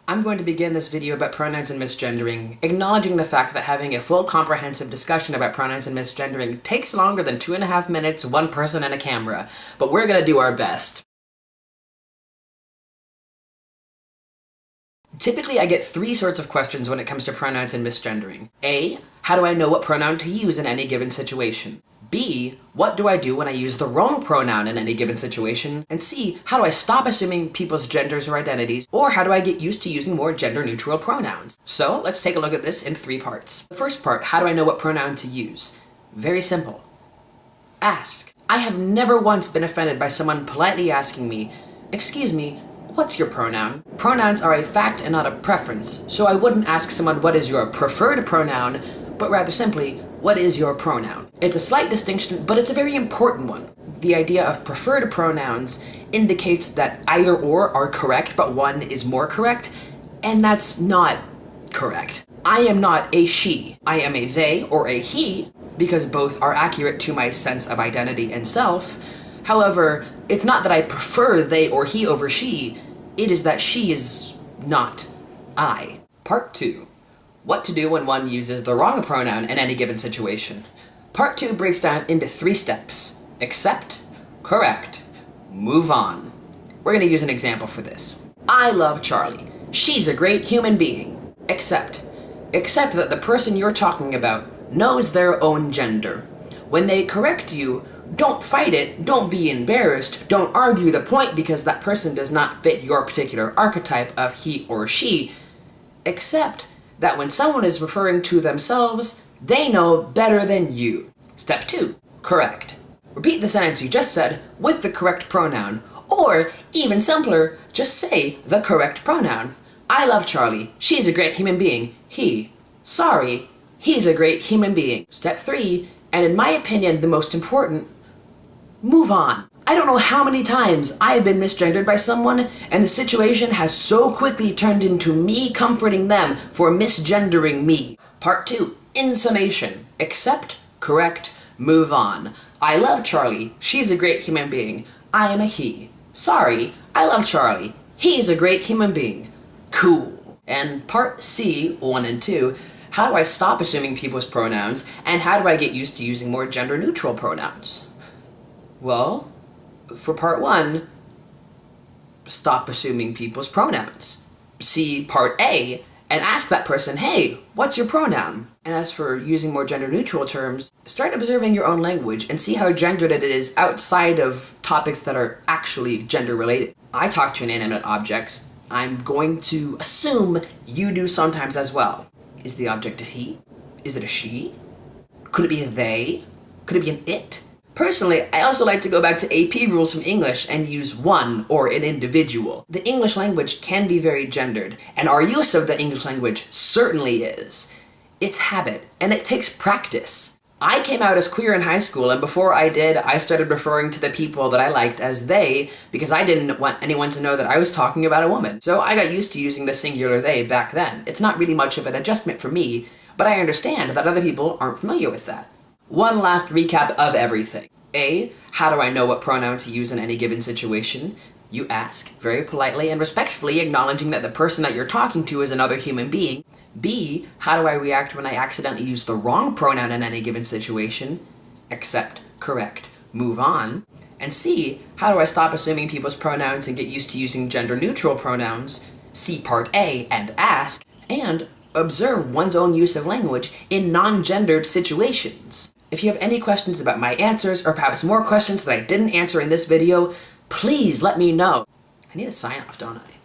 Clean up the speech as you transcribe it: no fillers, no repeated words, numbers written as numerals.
I'm going to begin this video about pronouns and misgendering, acknowledging the fact that having a full comprehensive discussion about pronouns and misgendering takes longer than 2.5 minutes, one person and a camera, but we're gonna do our best. Typically, I get three sorts of questions when it comes to pronouns and misgendering. A, how do I know what pronoun to use in any given situation? B, what do I do when I use the wrong pronoun in any given situation? And C, how do I stop assuming people's genders or identities? Or how do I get used to using more gender-neutral pronouns? So let's take a look at this in 3 parts. The first part, how do I know what pronoun to use? Very simple. Ask. I have never once been offended by someone politely asking me, "Excuse me, what's your pronoun?" Pronouns are a fact and not a preference, so I wouldn't ask someone what is your preferred pronoun, but rather simply, what is your pronoun? It's a slight distinction, but it's a very important one. The idea of preferred pronouns indicates that either or are correct, but one is more correct, and that's not correct. I am not a she. I am a they or a he, because both are accurate to my sense of identity and self. However, it's not that I prefer they or he over she, it is that she is not I. Part 2. What to do when one uses the wrong pronoun in any given situation. Part 2 breaks down into 3 steps. Accept, correct, move on. We're going to use an example for this. I love Charlie. She's a great human being. Accept. Accept that the person you're talking about knows their own gender. When they correct you, don't fight it, don't be embarrassed, don't argue the point because that person does not fit your particular archetype of he or she. Accept that when someone is referring to themselves, they know better than you. Step 2. Correct. Repeat the sentence you just said with the correct pronoun, or even simpler, just say the correct pronoun. I love Charlie. She's a great human being. He. Sorry. He's a great human being. Step 3, and in my opinion the most important, move on. I don't know how many times I have been misgendered by someone, and the situation has so quickly turned into me comforting them for misgendering me. Part 2. In summation. Accept, correct, move on. I love Charlie. She's a great human being. I am a he. Sorry. I love Charlie. He's a great human being. Cool. And part C, 1 and 2, how do I stop assuming people's pronouns, and how do I get used to using more gender-neutral pronouns? Well, for part 1, stop assuming people's pronouns. See part A and ask that person, hey, what's your pronoun? And as for using more gender-neutral terms, start observing your own language and see how gendered it is outside of topics that are actually gender-related. I talk to inanimate objects. I'm going to assume you do sometimes as well. Is the object a he? Is it a she? Could it be a they? Could it be an it? Personally, I also like to go back to AP rules from English and use one or an individual. The English language can be very gendered, and our use of the English language certainly is. It's habit, and it takes practice. I came out as queer in high school, and before I did, I started referring to the people that I liked as they, because I didn't want anyone to know that I was talking about a woman. So I got used to using the singular they back then. It's not really much of an adjustment for me, but I understand that other people aren't familiar with that. One last recap of everything. A, how do I know what pronoun to use in any given situation? You ask, very politely and respectfully, acknowledging that the person that you're talking to is another human being. B, how do I react when I accidentally use the wrong pronoun in any given situation? Accept, correct, move on. And C, how do I stop assuming people's pronouns and get used to using gender-neutral pronouns? See part A and ask, and observe one's own use of language in non-gendered situations. If you have any questions about my answers, or perhaps more questions that I didn't answer in this video, please let me know. I need a sign off, don't I?